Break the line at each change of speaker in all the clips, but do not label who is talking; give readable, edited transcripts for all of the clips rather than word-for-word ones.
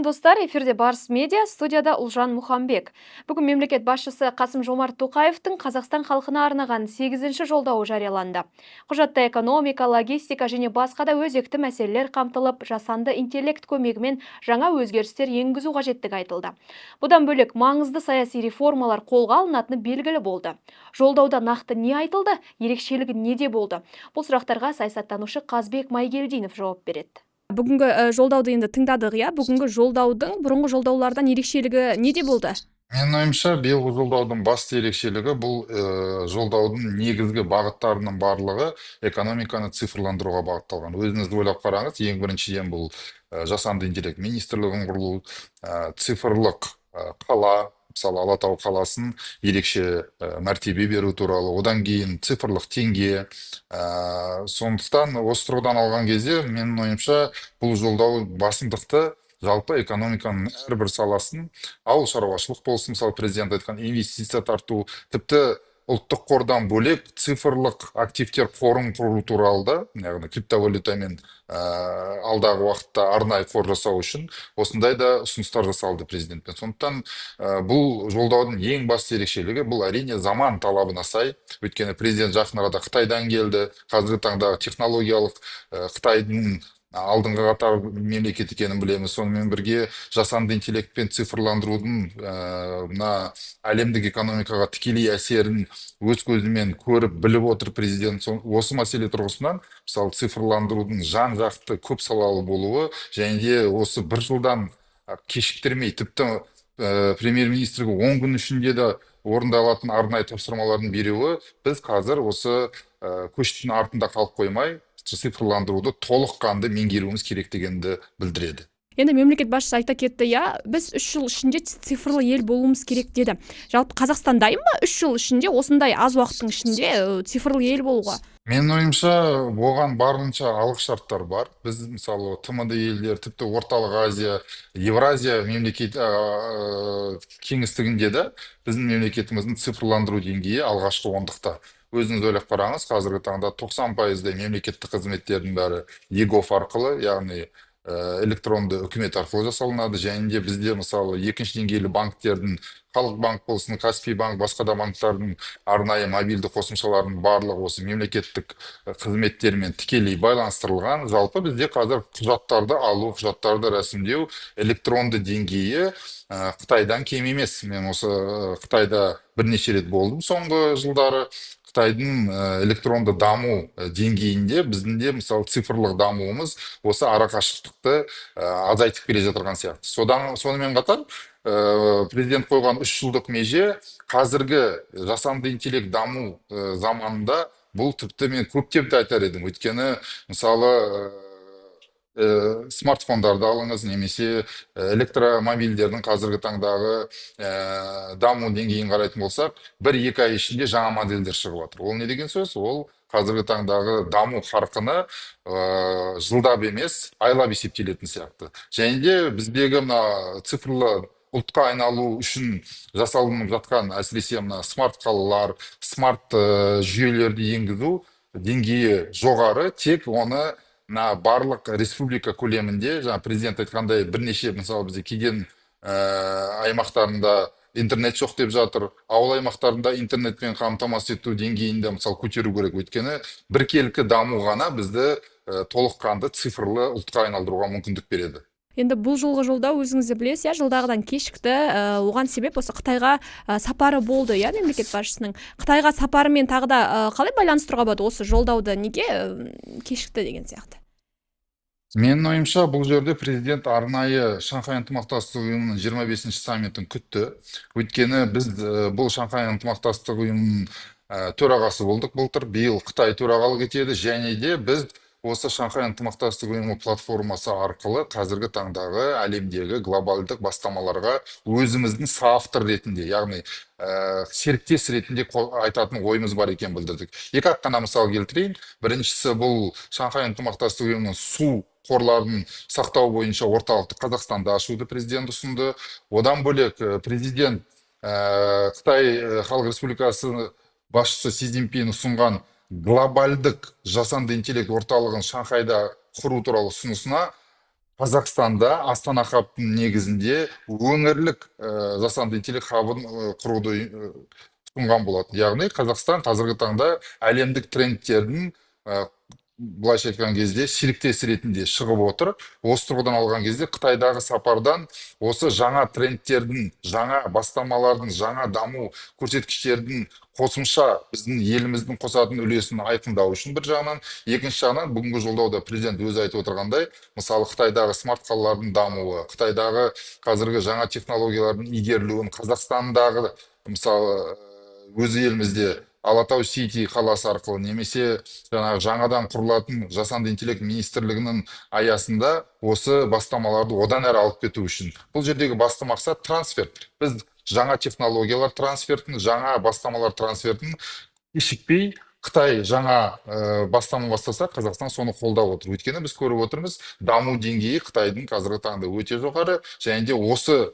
достар, эфирде Барс Медиа, студияда Ұлжан Мұхамбек. Бүгін мемлекет басшысы Қасым-Жомарт Тоқаевтың Қазақстан халқына арнаған 8-ші жолдауы жарияланды. Құжатта экономика, логистика және басқа да өзекті мәселелер қамтылып, жасанды интеллект көмегімен жаңа өзгерістер енгізу қажеттігі айтылды. Бұдан бөлек маңызды саяси реформалар қолға алынатыны белгілі болды. Жолдауда нақты не айтылды, ерекшелігі неде болды? Бұл сұрақтарға саясаттанушы Қазбек Майгелдинов жауап береді.
Бүгінгі жолдауды енді тыңдадық, иә? Бүгінгі жолдаудың бұрынғы жолдаулардан ерекшелігі неде болды?
Менің ойымша, биылғы жолдаудың басты ерекшелігі бұл жолдаудың негізгі бағыттарының барлығы экономиканы цифрландыруға бағытталған. Өзіңіз ойлап қараңыз, ең біріншіден бұл жасанды интеллект министрлігін құру, цифрлық қала, мысалы Алатау қаласын ерекше мәртебе беру туралы, одан кейін цифрлық теңге. Сондықтан осы тұрғыдан алған кезде, менің ойымша, бұл жолдау басымдықты жалпы экономиканың әрбір саласын, ауыл шаруашылық болсын, мысалы президент айтқан инвестиция тарту, тіпті ұлттық қордан бөлек цифрлық активтер қорын құру туралы да, яғни криптовалютамен алдағы уақытта арнайы қор жасау үшін осындай да ұсыныстар жасалды президентпен. Сондықтан бұл жолдаудың ең басты ерекшелігі бұл әрине заман талабына сай. Өйткені президент жақын арада Қытайдан келді. Қазіргі таңдағы технологиялық Қытайдың алдыңғы қатар мемлекет екенін білеміз. Сонымен бірге жасанды интеллект пен цифрландырудың мына әлемдік экономикаға тікелей әсерін өз көзімен көріп біліп отыр президент. Осы мәселе тұрғысынан, мысалы цифрландырудың жан-жақты көп салалы болуы және де осы бір жылдан кешіктірмей, тіпті премьер-министрге 10 күн ішінде де орындалатын арнайы тапсырмалардың беруі, біз қазір осы көштің артында қалып қоймай, цифрландыруды толыққанды меңгеруіміз керек дегенді білдіреді.
Енді мемлекет басшысы айта кетті, иә, біз 3 жыл ішінде цифрлы ел болуымыз керек деді. Жалпы Қазақстан дайын ба 3 жыл ішінде, осындай аз уақыттың ішінде цифрлы ел болуға?
Менің ойымша, оған барынша алғышарттар бар. Біз мысалы ТМД елдер, тіпті Орталық Азия, Евразия мемлекет кеңістігінде де біздің мемлекетіміздің цифрландыру деңгейі алғашқы ондықта. Өзіңіз ойлап қараңыз, қазіргі таңда 90% мемлекеттік қызметтердің бәрі егоф арқылы, яғни электронды үкімет арқылы жасалынады. Және де бізде мысалы екінші деңгейлі банктердің, Халық банк болсын, Каспий банк, басқа да банктардың арнайы мобильді қосымшаларының барлығы осы мемлекеттік қызметтермен тікелей байланыстырылған. Жалпы бізде қазір құжаттарды алу, құжаттарды рәсімдеу электронды деңгейі Қытайдан кем емес. Мен осы Қытайда бірнеше рет болдым соңғы жылдары. Қытайдың электронды даму деңгейінде біздің де мысалы цифрлық дамуымыз осы арақашықтықты азайтып келе жатырған сияқты. Сонымен қатар президент қойған 3 жылдық меже қазіргі жасанды интеллект даму заманында бұл тіпті мен көптеп те айтар едім. Өйткені мысалы смартфондарды алыңыз, немесе электромобильдердің қазіргі таңдағы даму деңгейін қарайтын болсақ, 1-2 ай ішінде жаңа модельдер шығып жатыр. Ол не деген сөз? Ол қазіргі таңдағы даму қарқыны жылдап емес, айлап есептелетін сияқты. Және де біздегі мына цифрлы ұлтқа айналу үшін жасалынып жатқан әсіресе мына смарт қалалар, смарт жүйелерді енгізу деңгейі жоғары, тек оны барлық республика көлемінде, жаңа президент айтқандай, бірнеше мысалы бізде кеден аймақтарында интернет жоқ деп жатыр, ауыл аймақтарында интернетпен қамтамасыз ету деңгейінде мысалы көтеру керек. Өйткені біркелкі даму ғана бізді толыққанды цифрлы ұлтқа айналдыруға мүмкіндік береді.
Енді бұл жылғы жолдау өзіңіз де білесіз, жылдағыдан кешікті. Оған себеп осы Қытайға сапары болды, иә, мемлекет басшысының. Қытайға сапарымен тағы да қалай байланыстыруға болады осы жолдауды, неге кешікті деген сияқты?
Менің ойымша, бұл жерде президент арнайы Шанхай ынтымақтастық ұйымының 25-ші саммитін күтті. Өйткені біз бұл Шанхай ынтымақтастық ұйымының төрағасы болдық былтыр, биыл Қытай төрағалық етеді, және де біз осы Шанхай ынтымақтастық ұйымы платформасы арқылы қазіргі таңдағы әлемдегі глобалдық бастамаларға өзіміздің соавтор ретінде, яғни серіктес ретінде айтатын ойымыз бар екен білдірдік. Екі қана мысал келтірейін. Біріншісі, бұл Шанхай ынтымақтастық ұйымының су қорларын сақтау бойынша орталықты Қазақстанда ашуды президент ұсынды. Одан бөлек президент Қытай Халық Республикасы басшысы Си Цзиньпин ұсынған глобалдық жасанды интеллект орталығын Шанхайда құру туралы ұсынысына Қазақстанда Астана хабтың негізінде өңірлік жасанды интеллект хабын құруды ұсынған болатын. Яғни Қазақстан қазіргі таңда әлемдік трендтердің былайша айтқан кезде серіктес ретінде шығып отыр. Осы тұрғыдан алған кезде Қытайдағы сапардан осы жаңа трендтердің, жаңа бастамалардың, жаңа даму көрсеткіштердің қосымша біздің еліміздің қосатын үлесін айқындау үшін бір жағынан, екінші жағынан бүгінгі жолдауда президент өзі айтып отырғандай, мысалы Қытайдағы смарт қалалардың дамуы, Қытайдағы қазіргі жаңа технологиялардың игерілуін, Қазақстандағы мысалы өзі елімізде Алатау Сити қаласы арқылы немесе жаңадан құрылатын жасанды интеллект министрлігінің аясында осы бастамаларды одан әрі алып кету үшін. Бұл жердегі басты мақсат трансферт. Біз жаңа технологиялар трансфертін, жаңа бастамалар трансфертін кешікпей Қытай жаңа бастама бастаса, Қазақстан соны қолдап отыр. Өйткені біз көріп отырмыз, даму деңгейі Қытайдың қазіргі таңда өте жоғары, және де осы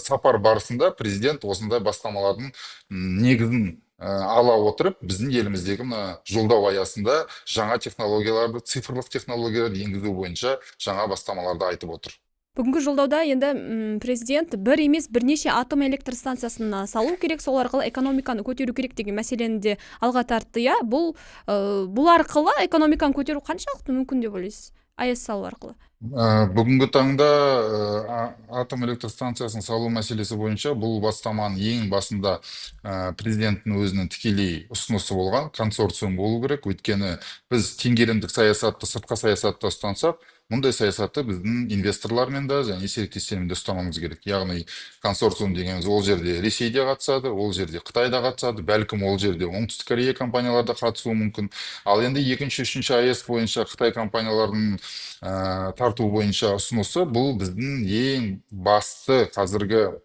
сапар барысында президент осындай бастамалардың негізін ала отырып, біздің еліміздегі мына жолдау аясында жаңа технологияларды, цифрлық технологияларды енгізу бойынша жаңа бастамаларды айтып отыр.
Бүгінгі жолдауда енді президент бір емес бірнеше атом электр станциясын салу керек, сол арқылы экономиканы көтеру керек деген мәселені де алға тартты. Бұл арқылы экономиканы көтеру қаншалықты мүмкін деп ойлайсыз? АЭС салу арқылы.
Бүгінгі таңда атом электр станциясын салу мәселесі бойынша бұл бастаманың ең басында президенттің өзінің тікелей ұсынысы болған, консорциум болу керек. Өйткені біз теңгерімдік саясатты, сыртқы саясатты ұстансақ, мұндай саясатты біздің инвесторлармен де және серіктестермен де ұстануымыз керек. Яғни консорциум дегеніміз ол жерде Ресей де қатысады, ол жерде Қытай да қатысады, бәлкім ол жерде Оңтүстік Корея компаниялары да қатысуы мүмкін. Ал енді екінші, үшінші АЭС бойынша Қытай компанияларының тарту бойынша ұсынысы, бұл біздің ең басты қазіргі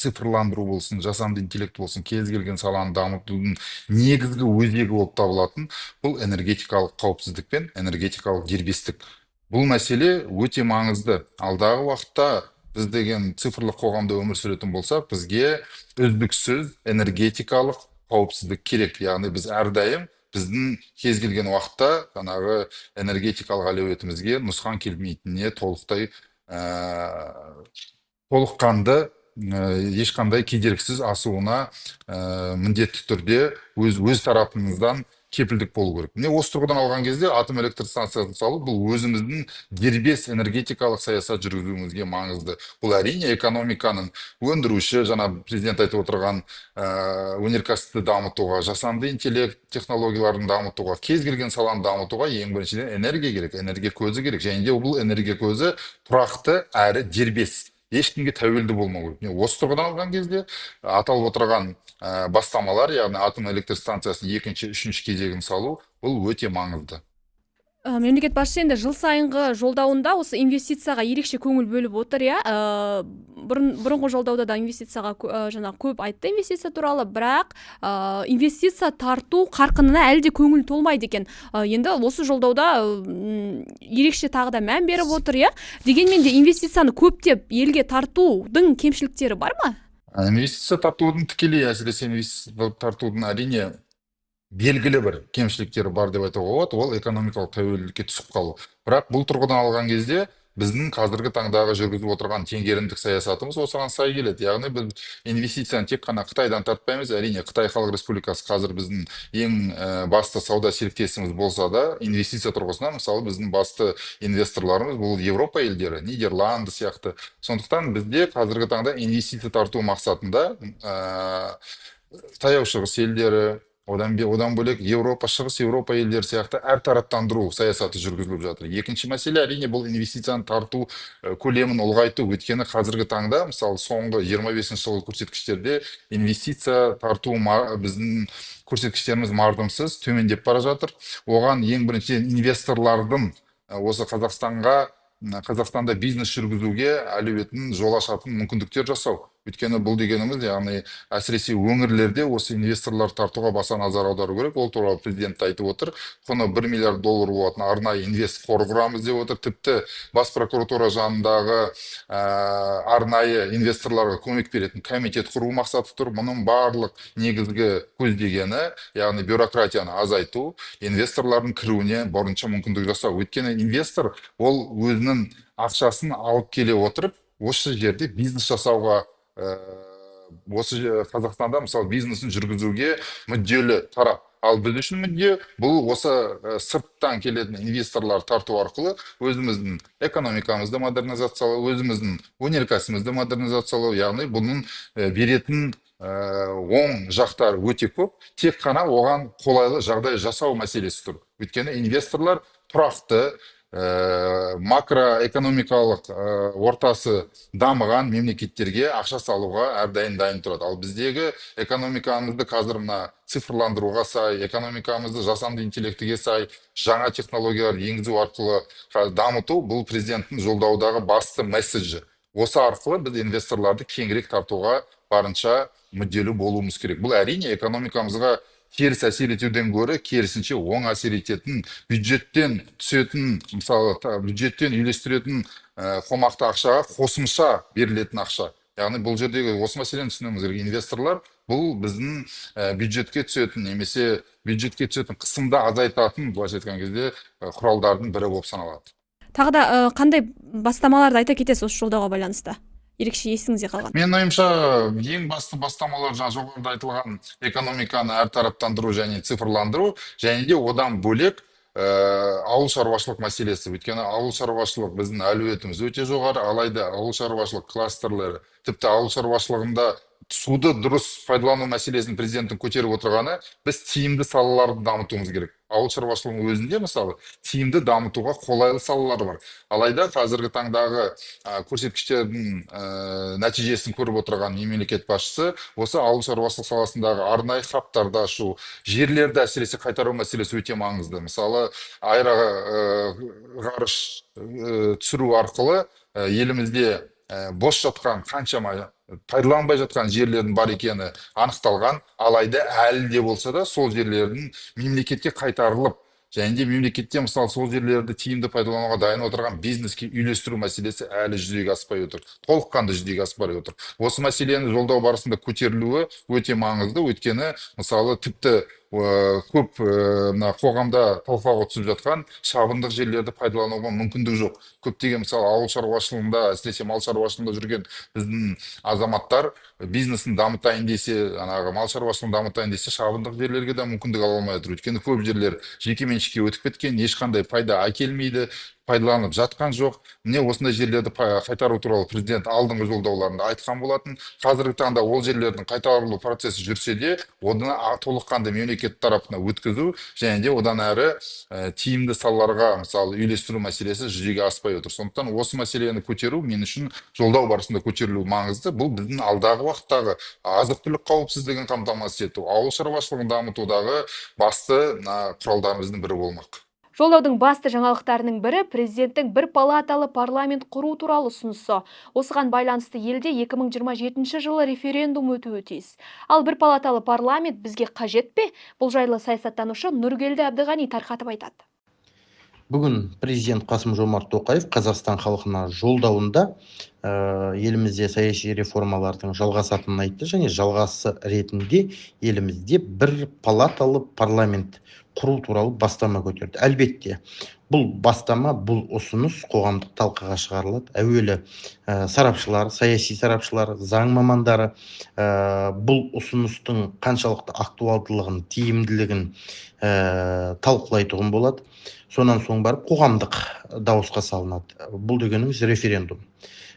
цифрландыру болсын, жасанды интеллект болсын, кез келген саланы дамытудың негізгі өзегі болып табылатын бұл энергетикалық қауіпсіздік пен энергетикалық дербестік. Бұл мәселе өте маңызды. Алдағы уақытта біз деген цифрлық қоғамда өмір сүретін болсақ, бізге үздіксіз энергетикалық қауіпсіздік керек. Яғни біз әрдайым біздің кез келген уақытта жаңағы энергетикалық әлеуетімізге нұсқан келмейтініне толыққанды ешқандай кедергісіз асуына міндетті түрде өз тарапымыздан кепілдік болу керек. Міне осы тұрғыдан алған кезде атом электр станциясын салу бұл өзіміздің дербес энергетикалық саясат жүргізуімізге маңызды. Бұл әрине экономиканың өндіруші, жаңа президент айтып отырған өнеркәсіпті дамытуға, жасанды интеллект технологияларын дамытуға, кез келген саланы дамытуға ең біріншіден энергия керек, энергия көзі керек. Және де бұл энергия көзі тұрақты әрі дербес. Ешкімге тәуелді болмау керек. Осы тұрғыдан алған кезде аталып отырған бастамалар, яғни атом электр станциясын екінші, үшінші кезегін салу, бұл өте маңызды.
Мемлекет басшысы енді жыл сайынғы жолдауында осы инвестицияға ерекше көңіл бөліп отыр, бұрынғы жолдауда да инвестицияға көп айтты инвестиция туралы, бірақ инвестиция тарту қарқынына әлде көңіл толмайды екен. Енді осы жолдауда ерекше тағы да мән беріп отыр, дегенмен де инвестицияны көптеп елге тартудың кемшіліктері бар ма?
Инвестиция тартудың тікелей, әсіресе инвестиция тартудың әрине белгілі бір кемшіліктері бар деп айтуға болады, ол экономикалық тәуелділікке түсіп қалу. Бірақ бұл тұрғыдан алған кезде біздің қазіргі таңдағы жүргізіп отырған теңгерімдік саясатымыз осыған сай келеді. Яғни біз инвестицияны тек қана Қытайдан тартпаймыз. Әрине Қытай Халық Республикасы қазір біздің ең басты сауда серіктесіміз болса да, инвестиция тұрғысынан мысалы біздің басты инвесторларымыз бұл Европа елдері, Нидерланды сияқты. Сондықтан бізде қазіргі таңда инвестиция тарту мақсатында таяу шығыс елдері, одан бөлек Европа, шығыс Европа елдері сияқты әртараптандыру саясаты жүргізіліп жатыр. Екінші мәселе әрине бұл инвестицияны тарту көлемін ұлғайту. Өйткені қазіргі таңда, мысалы соңғы 25 жылғы көрсеткіштерде инвестиция тарту біздің көрсеткіштеріміз мардымсыз, төмендеп бара жатыр. Оған ең біріншіден инвесторлардың осы Қазақстанда бизнес жүргізуге әлеуетін жол ашатын мүмкіндіктер жасау. Өйткені бұл дегеніміз, яғни әсіресе өңірлерде осы инвесторлар тартуға баса назар аудару керек. Ол туралы президент айтып отыр. Құны 1 миллиард доллар болатын арнайы инвест қор құрамыз деп отыр. Тіпті бас прокуратура жанындағы арнайы инвесторларға көмек беретін комитет құру мақсаты тұр. Мұның барлық негізгі көздегені, яғни бюрократияны азайту, инвесторлардың кіруіне барынша мүмкіндік жасау. Өйткені инвестор ол өзінің ақшасын алып келе отырып, осы жерде бизнес жасауға, осы Қазақстанда мысалы бизнесін жүргізуге мүдделі тарап. Ал біз үшін мүдде бұл осы сырттан келетін инвесторлар тарту арқылы өзіміздің экономикамызды модернизациялау, өзіміздің өнеркәсібімізді модернизациялау, яғни бұның беретін оң жақтары өте көп, тек қана оған қолайлы жағдай жасау мәселесі тұр. Өйткені инвесторлар тұрақты, макроэкономикалық ортасы дамыған мемлекеттерге ақша салуға әрдайым дайын тұрады. Ал біздегі экономикамызды қазір мына цифрландыруға сай, экономикамызды жасанды интеллектіге сай, жаңа технологиялар енгізу арқылы дамыту, бұл президенттің жолдаудағы басты месседжі. Осы арқылы біз инвесторларды кеңірек тартуға барынша мүдделі болуымыз керек. Бұл әрине экономикамызға теріс әсер етуден гөрі керісінше оң әсер ететін, бюджеттен түсетін, мысалы бюджеттен үйлестіретін қомақты ақшаға қосымша берілетін ақша. Яғни бұл жердегі осы мәселені түсінуіміз керек. Инвесторлар бұл біздің бюджетке түсетін, немесе бюджетке түсетін қысымды азайтатын, былайша айтқан кезде құралдардың бірі болып саналады.
Тағы да қандай бастамаларды айта кетесіз осы жолдауға байланысты? Ерекше есіңізде қалған.
Мен ойымша ең басты бастамалар жоғарыда айтылған экономиканы әртараптандыру және цифрландыру, және де одан бөлек ауыл шаруашылық мәселесі. Өйткені ауыл шаруашылық біздің әлеуетіміз өте жоғары, алайда ауыл шаруашылық кластерлері, тіпті ауыл шаруашылығында суды дұрыс пайдалану мәселесін президенттің көтеріп отырғаны, біз тиімді салаларды дамытуымыз керек. Ауыл шаруашылығының өзінде мысалы тиімді дамытуға қолайлы салалар бар. Алайда қазіргі таңдағы көрсеткіштердің нәтижесін көріп отырған мемлекет басшысы осы ауыл шаруашылық саласындағы арнайы хабтарды ашу, жерлерді әсіресе қайтару мәселесі өте маңызды. Мысалы аэроғарыш түсіру арқылы елімізде бос жатқан, қаншама пайдаланбай жатқан жерлердің бар екені анықталған, алайда әлі де болса да сол жерлердің мемлекетке қайтарылып, және де мемлекетте мысалы сол жерлерді тиімді пайдалануға дайын отырған бизнеске үйлестіру мәселесі әлі жүзеге аспай отыр, толыққанды жүзеге аспай отыр. Осы мәселені жолдау барысында көтерілуі өте маңызды, өйткені мысалы тіпті көп қоғамда талқылауға түсіп жатқан шабындық жерлерді пайдалануға мүмкіндік жоқ. Көптеген мысалы ауыл шаруашылығында, әсіресе мал шаруашылығында жүрген біздің азаматтар бизнесін дамытайын десе, мал шаруашылығын дамытайын десе, шабындық жерлерге де мүмкіндік ала алмай отыр. Өйткені көп жерлер жекеменшікке өтіп кеткен, ешқандай пайда әкелмейді, пайдаланып жатқан жоқ. Міне осындай жерлерді қайтару туралы президент алдыңғы жолдауларында айтқан болатын. Қазіргі таңда ол жерлердің қайтарылу процесі жүрсе де, оны толыққанды мемлекет тарапына өткізу, және де одан әрі тиімді салаларға мысалы үйлестіру мәселесі жүзеге аспай отыр. Сондықтан осы мәселені көтеру мен үшін жолдау барысында көтерілу маңызды. Бұл біздің алдағы уақыттағы азық-түлік қауіпсіздігін қамтамасыз ету, ауыл шаруашылығын дамытудағы басты құралдарымыздың бірі болмақ.
Жолдаудың басты жаңалықтарының бірі президенттің бір палаталы парламент құру туралы ұсынысы. Осыған байланысты елде 2027 жылы референдум өтуі тиіс. Ал бір палаталы парламент бізге қажет пе? Бұл жайлы саясаттанушы Нұргелді Әбдіғани тарқатып айтады.
Бүгін президент Қасым-Жомарт Тоқаев Қазақстан халқына жолдауында елімізде саяси реформалардың жалғасатынын айтты, және жалғасы ретінде елімізде бір палаталы парламент құру туралы бастама көтерді. Әлбетте, бұл бастама, бұл ұсыныс қоғамдық талқыға шығарылады. Әуелі сарапшылар, саяси сарапшылар, заң мамандары бұл ұсыныстың қаншалықты актуалдылығын, тиімділігін талқылайтұғын болады. Сонан соң барып қоғамдық дауысқа салынады. Бұл дегеніміз референдум.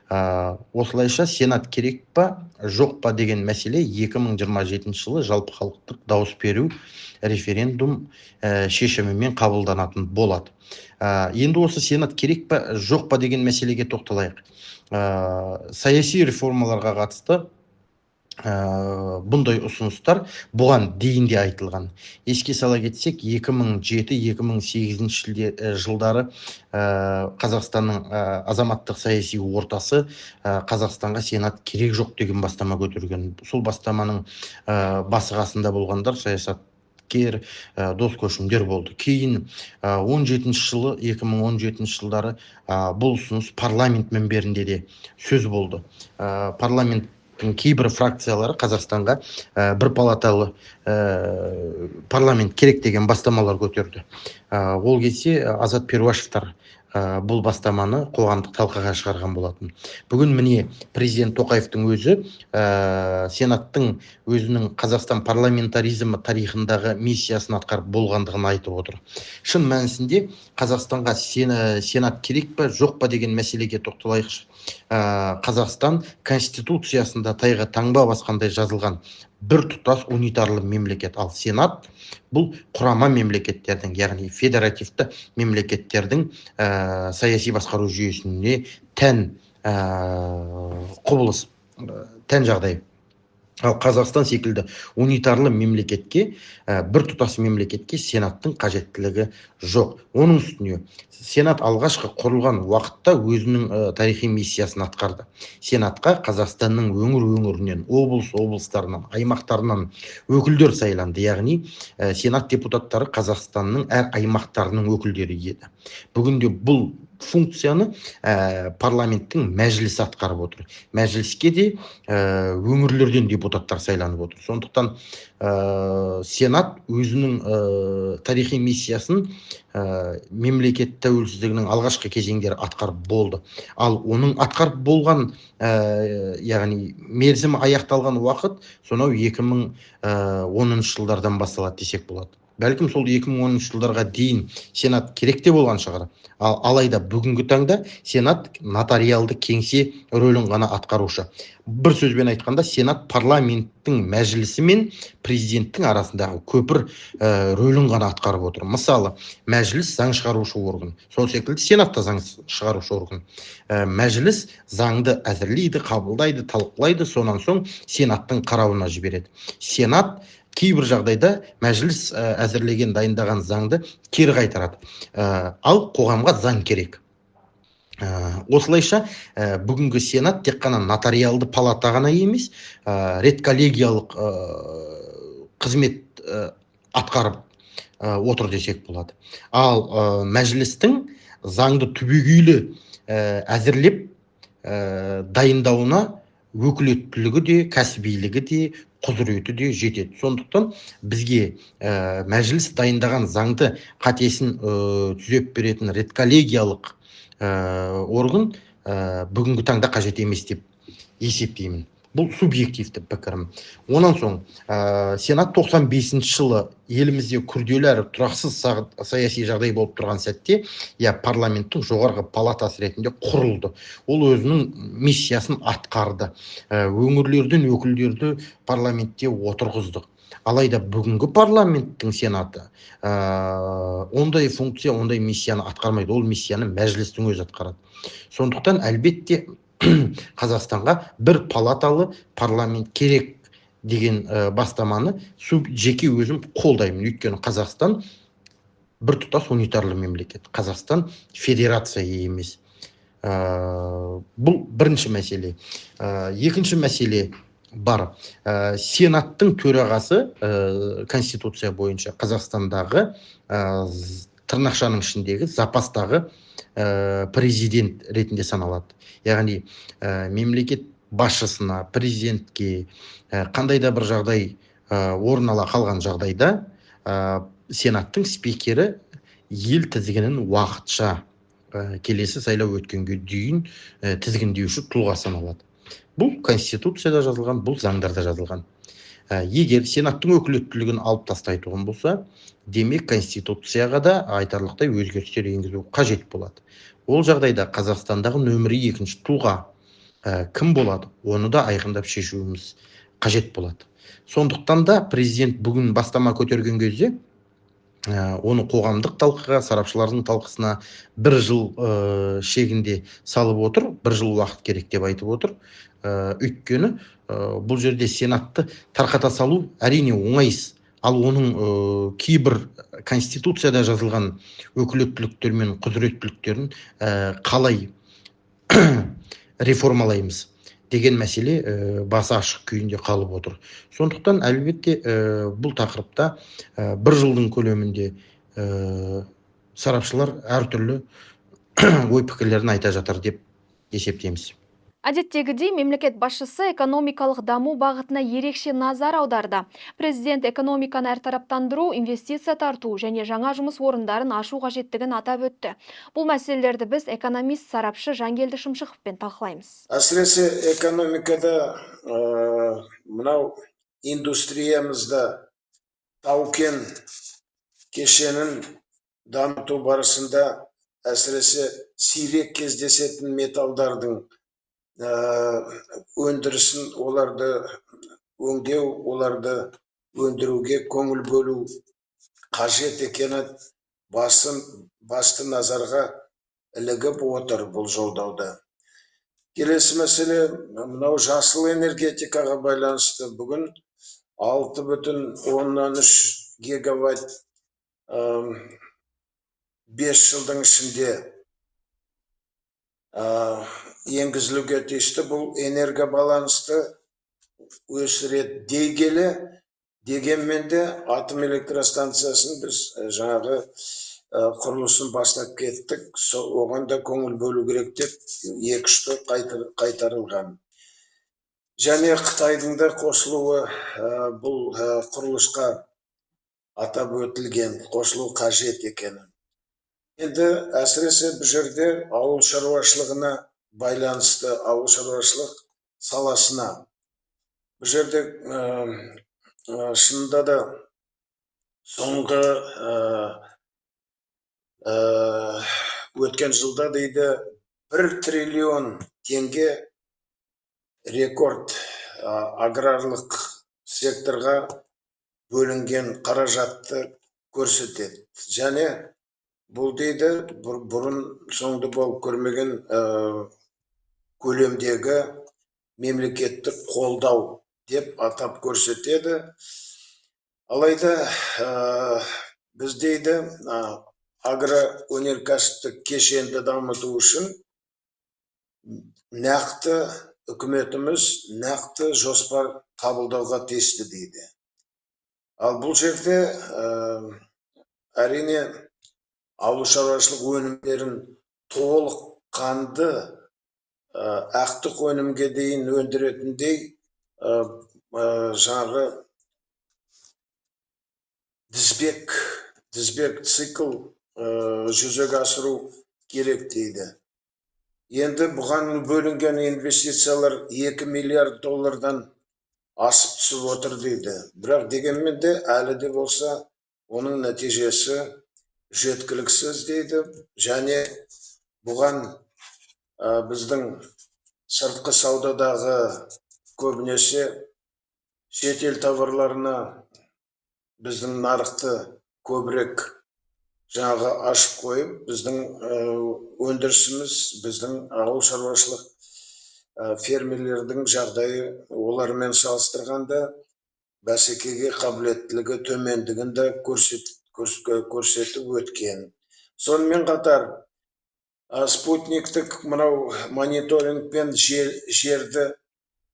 Осылайша Сенат керек па, жоқ па деген мәселе 2027 жылы жалпы халықтық дауыс беру референдум шешімімен қабылданатын болады. Енді осы Сенат керек па, жоқ па деген мәселеге тоқталайық. Саяси реформаларға қатысты бұндай ұсыныстар бұған дейін де айтылған. Еске сала кетсек, 2007-2008 жылдары Қазақстанның азаматтық саяси ортасы Қазақстанға сенат керек жоқ деген бастама көтерген. Сол бастаманың басы қасында болғандар саясаткер дос көшімдер болды. Кейін 2017 жылдары бұл ұсыныс парламент мінберінде де сөз болды. Парламент кейбір фракциялары Қазақстанға бір палаталы парламент керек деген бастамалар көтерді. Ол кезде Азат Перуашевтар бұл бастаманы қоғамдық талқыға шығарған болатын. Бүгін міне президент Тоқаевтың өзі сенаттың өзінің Қазақстан парламентаризмі тарихындағы миссиясын атқарып болғандығын айтып отыр. Шын мәнісінде Қазақстанға сенат керек па, жоқ па деген мәселеге тоқталайықшы. Қазақстан конституциясында тайға таңба басқандай жазылған бір тұтас унитарлы мемлекет, ал сенат бұл құрама мемлекеттердің, яғни федеративті мемлекеттердің саяси басқару жүйесіне тән құбылыс, тән жағдай. Ал Қазақстан секілді унитарлы мемлекетке, бір тұтас мемлекетке сенаттың қажеттілігі жоқ. Оның үстіне сенат алғашқы құрылған уақытта өзінің тарихи миссиясын атқарды. Сенатқа Қазақстанның өңір-өңірінен, облыстарынан, аймақтарынан өкілдер сайланды. Яғни сенат депутаттары Қазақстанның әр аймақтарының өкілдері еді. Бүгінде бұл функцияны парламенттің мәжілісі атқарып отыр. Мәжіліске де өңірлерден депутаттар сайланып отыр. Сондықтан сенат өзінің тарихи миссиясын мемлекет тәуелсіздігінің алғашқы кезеңдері атқарып болды. Ал оның атқарып болған, яғни мерзімі аяқталған уақыт сонау 2010 жылдардан басталады десек болады. Бәлкім сол 2010 жылдарға дейін сенат керек те болған шығар. Алайда бүгінгі таңда сенат нотариалды кеңсе рөлін ғана атқарушы. Бір сөзбен айтқанда, сенат парламенттің мәжілісі мен президенттің арасындағы көпір рөлін ғана атқарып отыр. Мысалы, мәжіліс заң шығарушы орган, сол секілді сенат та заң шығарушы орган. Мәжіліс заңды әзірлейді, қабылдайды, талқылайды, сонан соң сенаттың қарауына жібереді. Сенат кейбір жағдайда мәжіліс әзірлеген, дайындаған заңды кері қайтарады. Ал қоғамға заң керек. Осылайша бүгінгі сенат тек қана нотариалды палата ғана емес, редколлегиялық қызмет атқарып отыр десек болады. Ал мәжілістің заңды түбегейлі әзірлеп дайындауына өкілеттілігі де, кәсібилігі де, құзыреті де жетеді. Сондықтан бізге мәжіліс дайындаған заңды қатесін түзеп беретін редколлегиялық орган бүгінгі таңда қажет емес деп есептеймін. Бұл субъективті пікірім. Онан соң сенат 95 жылы елімізде күрделі әрі тұрақсыз саяси жағдай болып тұрған сәтте парламенттің жоғарғы палатасы ретінде құрылды. Ол өзінің миссиясын атқарды. Өңірлерден өкілдерді парламентте отырғыздық. Алайда бүгінгі парламенттің сенаты ондай функция, ондай миссияны атқармайды. Ол миссияны мәжілістің өзі атқарады. Сондықтан әлбетте Қазақстанға бір палаталы парламент керек деген бастаманы жеке өзім қолдаймын. Өйткені Қазақстан бір тұтас унитарлы мемлекет. Қазақстан федерация емес. Бұл бірінші мәселе. Екінші мәселе бар. Сенаттың төрағасы конституция бойынша Қазақстандағы тырнақшаның ішіндегі запастағы президент ретінде саналады. Яғни мемлекет басшысына, президентке қандай да бір жағдай орын ала қалған жағдайда сенаттың спикері ел тізгінін уақытша келесі сайлау өткенге дейін тізгіндеуші тұлға саналады. Бұл конституцияда жазылған, бұл заңдарда жазылған. Егер сенаттың өкілеттілігін алып тастайтын болса, демек конституцияға да айтарлықтай өзгерістер енгізу қажет болады. Ол жағдайда Қазақстандағы нөмірі екінші тұлға кім болады, оны да айқындап шешуіміз қажет болады. Сондықтан да президент бүгін бастама көтерген кезде оны қоғамдық талқыға, сарапшылардың талқысына бір жыл шегінде салып отыр. Бір жыл уақыт керек деп айтып отыр. Өйткені бұл жерде сенатты тарқата салу әрине оңайсыз. Ал оның кейбір конституцияда жазылған өкілеттіліктер мен құзыреттіліктерін қалай реформалаймыз деген мәселе басы ашық күйінде қалып отыр. Сондықтан әлбетте бұл тақырыпта бір жылдың көлемінде сарапшылар әртүрлі ой пікірлерін айта жатыр деп есептейміз.
Әдеттегідей, мемлекет басшысы экономикалық даму бағытына ерекше назар аударды. Президент экономиканы әртараптандыру, инвестиция тарту және жаңа жұмыс орындарын ашу қажеттігін атап өтті. Бұл мәселелерді біз экономист сарапшы Жангелді Шымшықовпен талқылаймыз.
Әсіресе экономикада мынау индустриямызда тау-кен кешенін дамыту барысында әсіресе сирек кездесетін металдардың өндірісін, оларды өңдеу, оларды өндіруге көңіл бөлу қажет екені басты назарға ілігіп отыр бұл жолдауда. Келесі мәселе мынау жасыл энергетикаға байланысты. Бүгін 6,3 гигаватт 5 жылдың ішінде енгізілуге тиісті. Бұл энерго балансты өсіреді дей келе, дегенмен де атом электростанциясын біз жаңағы құрылысын бастап кеттік. Оған да көңіл бөлу керек деп 2-3 қайтарылған. Және Қытайдың да қосылуы бұл құрылысқа атап өтілген, қосылу қажет екені. Енді әсіресе бұл жерде ауыл шаруашылығына байланысты, ауыл шаруашылық саласына. Бұл жерде шынында да соңғы өткен жылда дейді 1 триллион теңге рекорд аграрлық секторға бөлінген қаражатты көрсетеді. Және бұл дейді бұрын соңды болып көрмеген көлемдегі мемлекеттік қолдау деп атап көрсетеді. Алайда біз дейді агроөнеркәсіптік кешенді дамыту үшін нақты үкіметіміз нақты жоспар қабылдауға тиісті дейді. Ал бұл жерде әрине ауыл шаруашылық өнімдерін толыққанды ақтық өнімге дейін өндіретіндей жаңағы тізбек цикл жүзеге асыру керек дейді. Енді бұған бөлінген инвестициялар 2 миллиард доллардан асып түсіп отыр дейді. Бірақ дегенмен де әлі де болса оның нәтижесі жеткіліксіз дейді. Және бұған біздің сыртқы саудадағы көбінесе шетел товарларына біздің нарықты көбірек жаңағы ашып қойып, біздің өндірісіміз, біздің ауыл шаруашылық фермерлердің жағдайы олармен салыстырғанда бәсекеге қабілеттілігі төмендігін де көрсетіп өткен. Сонымен қатар спутниктік мынау мониторингпен жерді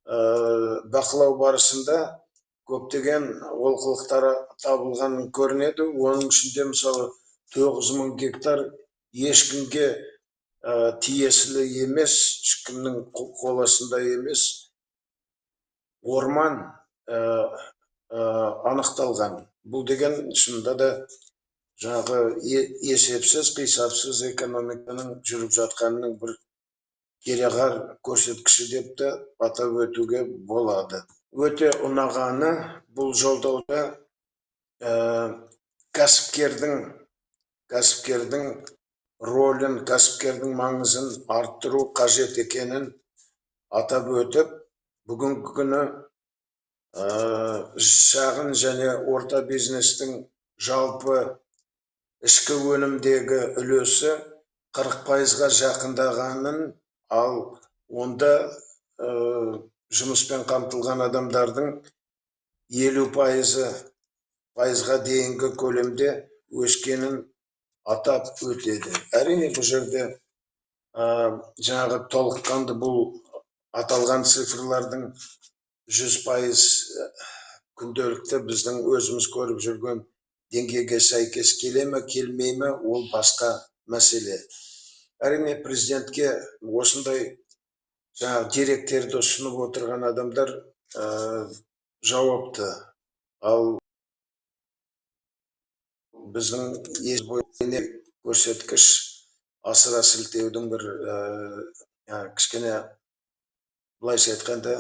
бақылау барысында көптеген олқылықтар табылған көрінеді. Оның ішінде мысалы 9.000 гектар ешкімге тиесілі емес, ешкімнің қол астында емес орман анықталған. Бұл деген шынында да жаңағы есепсіз, қисапсыз экономиканың жүріп жатқанының бір кереғар көрсеткіші деп те атап өтуге болады. Өте ұнағаны бұл жолдауда кәсіпкердің рөлін, кәсіпкердің маңызын арттыру қажет екенін атап өтіп, бүгінгі күні шағын және орта бизнестің жалпы ішкі өнімдегі үлесі 40%-ға жақындағанын, ал онда жұмыспен қамтылған адамдардың 50%-ға дейінгі көлемде өскенін атап өтеді. Әрине бұл жерде жаңағы толыққанды бұл аталған цифрлардың 100% күнделікті біздің өзіміз көріп жүрген деңгейге сәйкес келе ме, келмей ме, ол басқа мәселе. Әрине президентке осындай жаңағы деректерді ұсынып отырған адамдар жауапты. Ал біздің ел бойына көрсеткіш асыра сілтеудің бір кішкене, былайша айтқанда,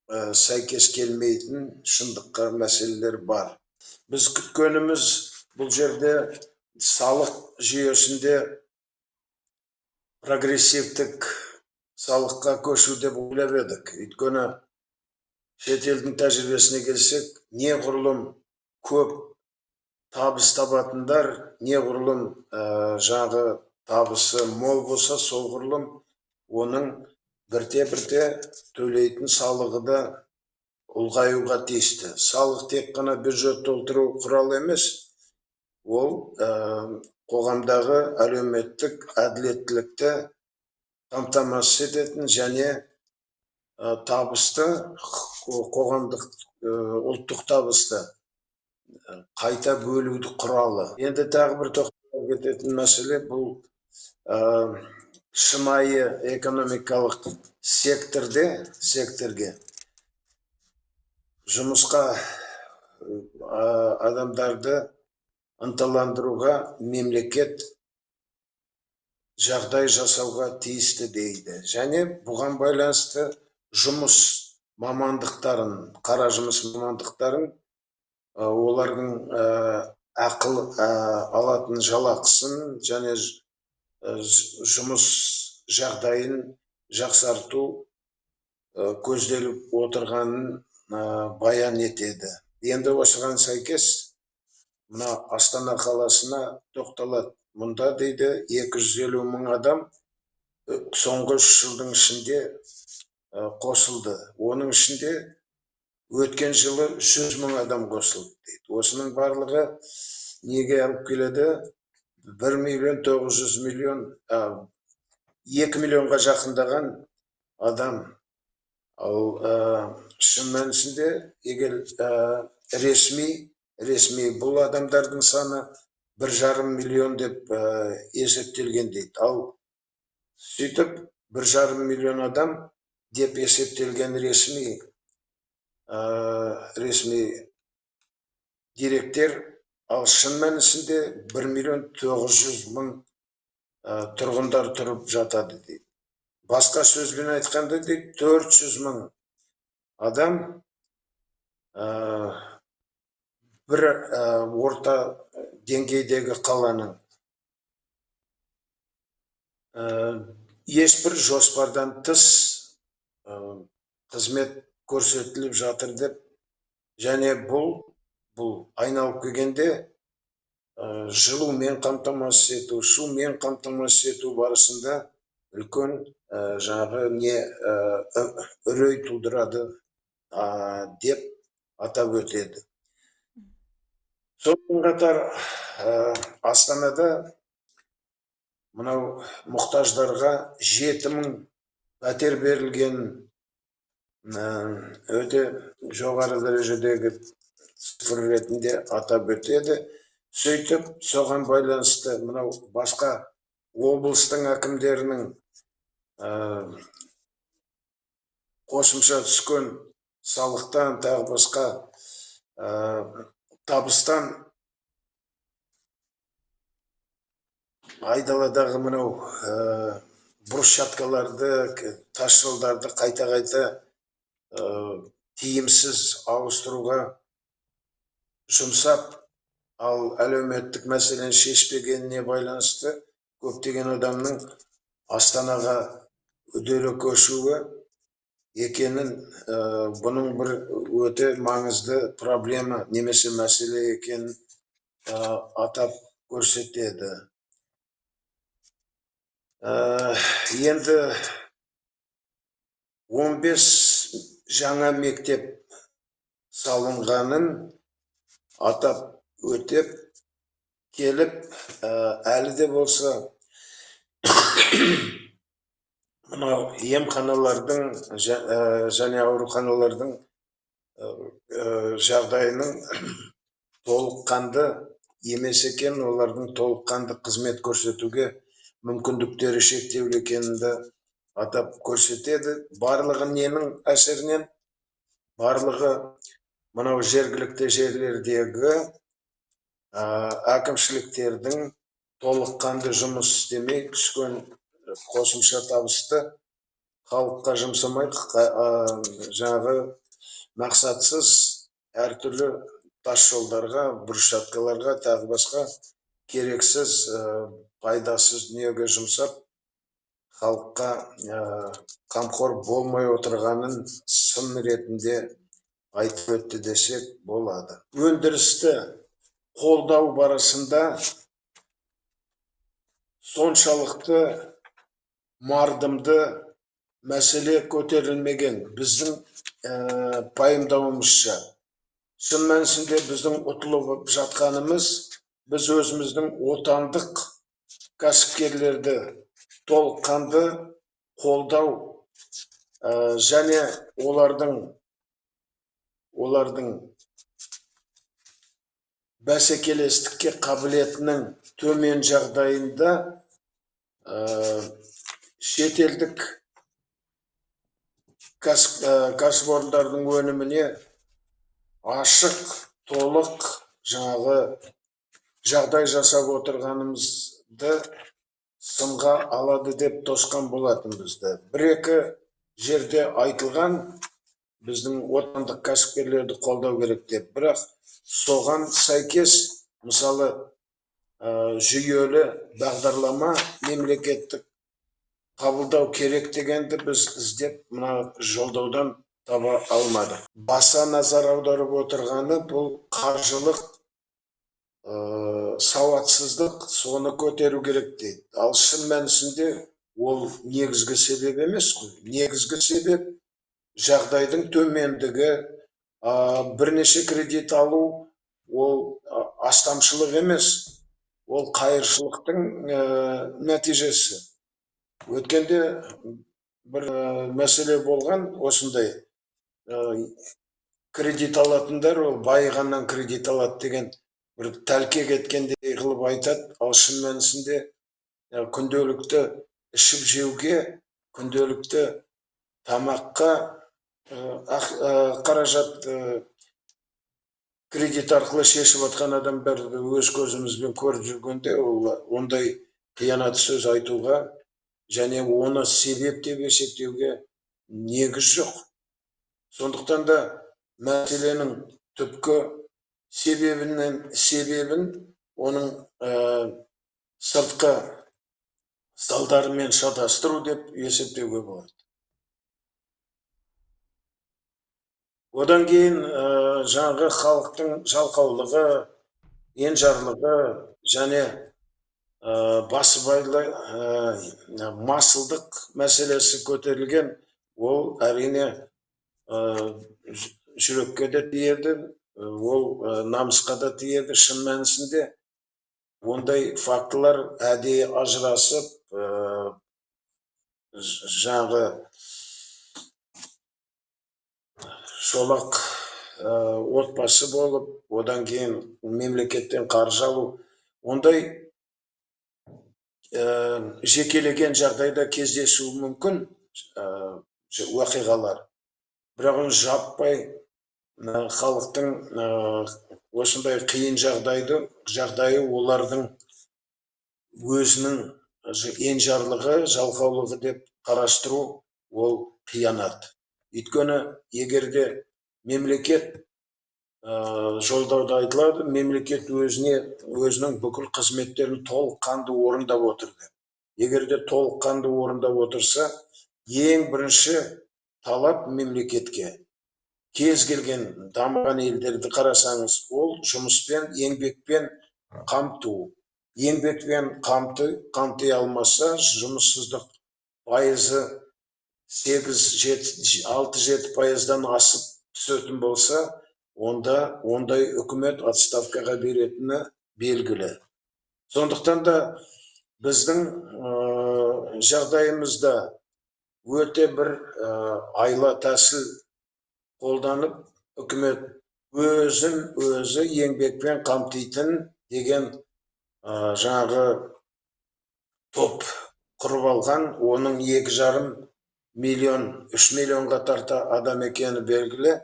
сәйкес келмейтін шындыққа мәселелер бар. Біз күткеніміз бұл жерде салық жүйесінде прогрессивтік салыққа көшу деп ойлап едік. Өйткені шетелдің тәжірибесіне келсек, неғұрлым көп табыс табатындар, неғұрлым жағы табысы мол болса, солғұрлым оның бірте-бірте төлейтін салығы да ұлғаюға тиісті. Салық тек қана бюджет толтыру құралы емес, ол қоғамдағы әлеуметтік әділеттілікті қамтамасыз ететін және табысты, қоғамдық ұлттық табысты қайта бөлуді құралы. Енді тағы бір тоқталып кететін мәселе бұл шынайы экономикалық секторге жұмысқа адамдарды ынталандыруға мемлекет жағдай жасауға тиісті дейді. Және бұған байланысты жұмыс мамандықтарын, қара жұмыс мамандықтарын, олардың ақыл алатын жалақысын және жұмыс жағдайын жақсарту көзделіп отырғанын баян етеді. Енді осыған сәйкес мына Астана қаласына тоқталады. Мұнда дейді 250 мың адам соңғы 3 жылдың ішінде қосылды. Оның ішінде өткен жылы 100 мың адам қосылды дейді. Осының барлығы неге алып келеді? 1 миллион 900 миллион, 2 миллионға жақындаған адам. Ал шын мәнісінде егер ресми бұл адамдардың саны 1,5 миллион деп есептелген дейді. Ал сөйтіп 1,5 миллион адам деп есептелген ресми деректер, ал шын мәнісінде 1 миллион 900 мың тұрғындар тұрып жатады дейді. Басқа сөзбен айтқанда дейді, 400 мың адам бір орта деңгейдегі қаланың ешбір жоспардан тыс қызмет көрсетіліп жатыр деп, және бұл айналып келгенде жылумен қамтамасыз ету, сумен қамтамасыз ету барысында үлкен жаңағы үрей тудырады деп атап өтеді. Сонымен қатар Астанада мынау мұқтаждарға 7 мың пәтер берілген өте жоғары дәрежедегі цифр ретінде атап өтеді. Сөйтіп, соған байланысты мынау басқа облыстың әкімдерінің қосымша түскен салықтан, тағы басқа табыстан айдаладағы мынау брусчаткаларды, тас жолдарды қайта тиімсіз ауыстыруға жұмсап, ал әлеуметтік мәселені шешпегеніне байланысты көптеген адамның Астанаға үдере көшуі екенін, бұның бір өте маңызды проблема немесе мәселе екенін атап көрсетеді. Енді 15 жаңа мектеп салынғанын атап өтеп келіп, әлі де болса мынау емханалардың және ауруханалардың жағдайының толыққанды емес екен, олардың толыққанды қызмет көрсетуге мүмкіндіктері шектеулі екенін атап көрсетеді. Барлығы ненің әсерінен? Барлығы мынау жергілікті жерлердегі әкімшіліктердің толыққанды жұмыс істемей түскен қосымша табысты халыққа жұмсамай, жаңағы мақсатсыз әртүрлі тас жолдарға, брусчаткаларға, тағы басқа керексіз, пайдасыз дүниеге жұмсап, халыққа қамқор болмай отырғанын сын ретінде айтып өтті десек болады. Өндірісті қолдау барысында соншалықты мардымды мәселе көтерілмеген. Біздің пайымдауымызша, шын мәнісінде біздің ұтылып жатқанымыз, біз өзіміздің отандық кәсіпкерлерді толыққанды қолдау және олардың бәсекелестікке қабілетінің төмен жағдайында шетелдік кәсіпорындардың өніміне ашық, толық жаңағы жағдай жасап отырғанымызды сынға алады деп тосқан болатын бізді. Бір-екі жерде айтылған біздің отандық кәсіпкерлерді қолдау керек деп. Бірақ соған сәйкес, мысалы, жүйелі бағдарлама мемлекеттік қабылдау керек дегенді біз іздеп мына жолдаудан таба алмады. Баса назар аударып отырғаны бұл қаржылық сауатсыздық, соны көтеру керек дейді. Ал шын мәнісінде ол негізгі себеп емес қой. Негізгі себеп жағдайдың төмендігі, бірнеше кредит алу, ол астамшылық емес, ол қайыршылықтың нәтижесі. Өткенде бір мәселе болған осындай, кредит алатындар ол байығаннан кредит алады деген бір тәлкек еткендей қылып айтады. Ал шын мәнісінде күнделікті ішіп жеуге, күнделікті тамаққа қаражат кредит арқылы шешіп отқан адамдарды өз көзімізбен көріп жүргенде, ондай қиянат сөз айтуға және оны себеп деп есептеуге негіз жоқ. Сондықтан да мәселенің түпкі себебін оның сыртқы салдарымен шатастыру деп есептеуге болады. Одан кейін жаңағы халықтың жалқаулығы, енжарлығы және басыбайлы масылдық мәселесі көтерілген. Ол әрине жүрекке де тиеді, ол намысқа да тиеді. Шын мәнісінде ондай фактылар әдейі ажырасып, жаңағы шолақ отбасы болып, одан кейін мемлекеттен қаржы алу, ондай жекелеген жағдайда кездесуі мүмкін уақиғалар. Бірақ оны жаппай халықтың осындай қиын жағдайы олардың өзінің енжарлығы, жалқаулығы деп қарастыру, ол қиянат. Өйткені егерде мемлекет, жолдауда айтылады, мемлекет өзінің бүкіл қызметтерін толыққанды орындап отырды. Егерде толыққанды орындап отырса, ең бірінші талап мемлекетке, кез келген дамыған елдерді қарасаңыз, ол жұмыспен, еңбекпен қамту. Еңбекпен қамти алмаса, жұмыссыздық пайызы 6-7% асып түсетін болса, ондай үкімет отставкаға беретіні белгілі. Сондықтан да біздің жағдайымызда өте бір айла тәсіл қолданып, үкімет өзі еңбекпен қамтитын деген жаңағы топ құрып алған, оның 2,5 миллион, 3 миллионға тарта адам екені белгілі.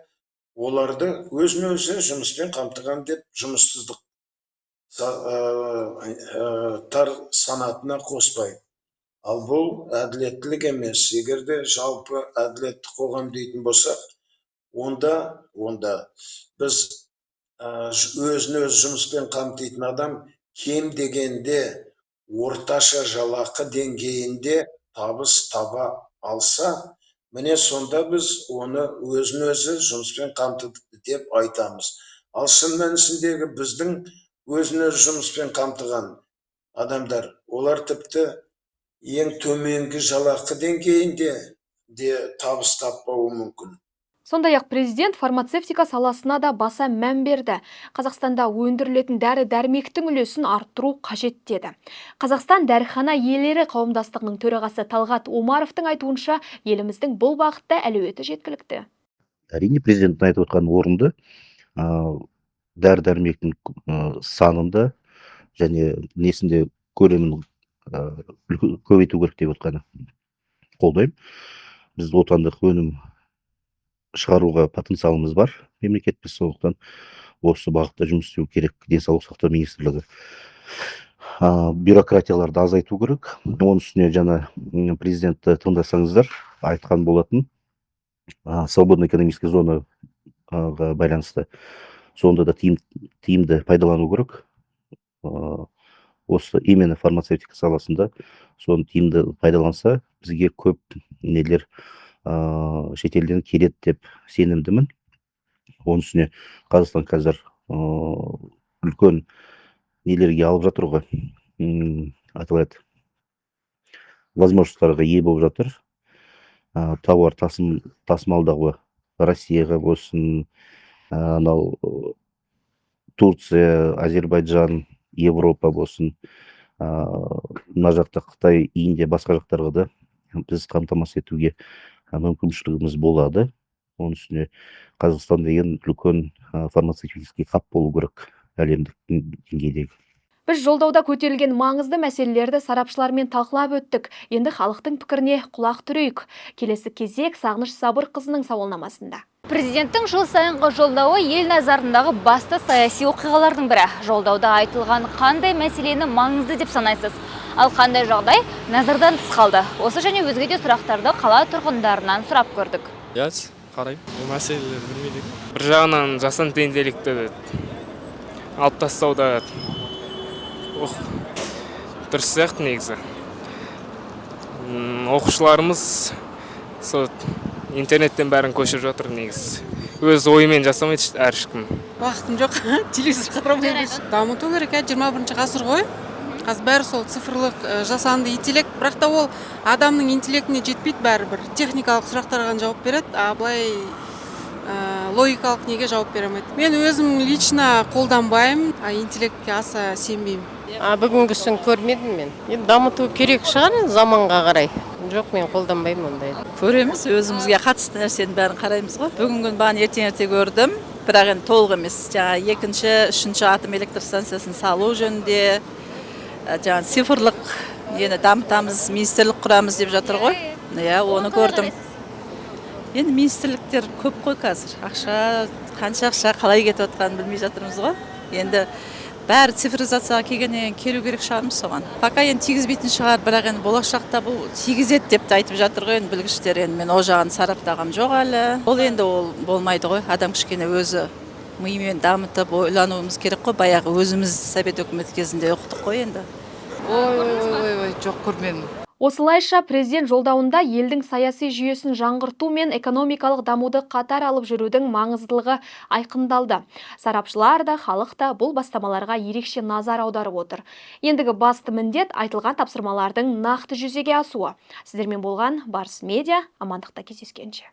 Оларды өзін-өзі жұмыспен қамтыған деп жұмыссыздық тар санатына қоспайды. Ал бұл әділеттілік емес. Егерде жалпы әділетті қоғам дейтін болсақ, онда біз өзін-өзі жұмыспен қамтитын адам кем дегенде орташа жалақы деңгейінде табыс таба алса, міне сонда біз оны өзін-өзі жұмыспен қамтыды деп айтамыз. Ал шын мәнісіндегі біздің өзін-өзі жұмыспен қамтыған адамдар, олар тіпті ең төменгі жалақы деңгейінде де табыс таппауы мүмкін.
Сондай-ақ президент фармацевтика саласына да баса мән берді. Қазақстанда өндірілетін дәрі-дәрмектің үлесін арттыру қажет деді. Қазақстан дәріхана иелері қауымдастығының төрағасы Талғат Омаровтың айтуынша, еліміздің бұл бағытта әлеуеті жеткілікті.
Әрине, президенттің айтып отқан орынды, дәрі-дәрмектің санында және несінде көлемін көбейту керек деп отқаны қолдаймын. Біз отандық өнім шығаруға потенциалымыз бар, мемлекетпіз, сондықтан осы бағытта жұмыс істеу керек. Денсаулық сақтау министрлігі бюрократияларды азайту керек. Оның үстіне жаңа президентті тыңдасаңыздар, айтқан болатын свободная экономическая зонаға байланысты. Сонда да тиімді пайдалану керек. Осы именно фармацевтика саласында соны тиімді пайдаланса, бізге көп нелер шетелден келеді деп сенімдімін. Оның үстіне Қазақстан қазір үлкен нелерге алып жатыр ғой, аталады, возможностьтарға ие болып жатыр. Тауар тасымалдауы Россияға болсын, Турция, Азербайджан, Европа болсын, мына жақта Қытай, Индия, басқа жақтарға да біз қамтамасыз етуге мүмкіншілігіміз болады. Оның үстіне Қазақстан деген үлкен фармацевтический хаб болу керек әлемдік деңгейдегі.
Біз жолдауда көтерілген маңызды мәселелерді сарапшылармен талқылап өттік. Енді халықтың пікіріне құлақ түрейік. Келесі кезек Сағыныш Сабырқызының сауалнамасында. Президенттің жыл сайынғы жолдауы ел назарындағы басты саяси оқиғалардың бірі. Жолдауда айтылған қандай мәселені маңызды деп санайсыз? Ал қандай жағдай назардан тыс қалды? Осы және өзге де сұрақтарды қала тұрғындарынан сұрап көрдік.
Қарай, бұл мәселелер білмейді. Бір жағынан жасан теңдейлікті алып тастауда дұрыс сияқты негізі. Оқушыларымыз интернеттен бәрін көшіріп жатыр негізі. Өз ойымен жасамайды әркім.
Уақытым жоқ, телевизор қарамаймын. Дамыту керек, 21 ғасыр ғой. Қазір бәрі сол цифрлық жасанды интеллект, бірақ та ол адамның интеллектіне жетпейді бәрібір. Техникалық сұрақтарға жауап береді, а былай логикалық неге жауап беремейді. Мен өзім лично қолданбаймын, интеллектке аса сенбеймін.
Бүгінгісін көрмедім мен. Енді дамыту керек шығар заманға қарай. Жоқ, мен қолданбаймын ондай.
Көреміз, өзімізге қатысты нәрсені бәрін қараймыз ғой. Бүгінгі барын ертең көрдім, бірақ енді толық емес. Жаңа 2-ші, 3-ші атом электр станциясын салу жөнінде, жаңа цифрлық ені дамытамыз, министрлік құрамыз деп жатыр ғой. Оны көрдім. Енді министрліктер көп қой қазір. Ақша, қанша ақша қалай кетіп отқанын білмей жатырмыз ғой. Енді бәрі цифризацияға келгеннен келу керек шығармыз соған. Пока енді тигізбейтін шығар, бірақ енді болашақта бұл тигізеді деп айтып жатыр ғой енді білгіштер. Енді мен о жағын сараптағам жоқ әлі. Ол енді ол болмайды ғой. Адам кішкене өзі миымен дамытып ойлануымыз керек қой. Баяғы өзіміз совет өкіметі кезінде оқыдық қой енді.
Ой, жоқ көрмедім.
Осылайша президент жолдауында елдің саяси жүйесін жаңғырту мен экономикалық дамуды қатар алып жүрудің маңыздылығы айқындалды. Сарапшылар да, халық та бұл бастамаларға ерекше назар аударып отыр. Ендігі басты міндет айтылған тапсырмалардың нақты жүзеге асуы. Сіздермен болған Барыс Медиа, амандықта кездескенше.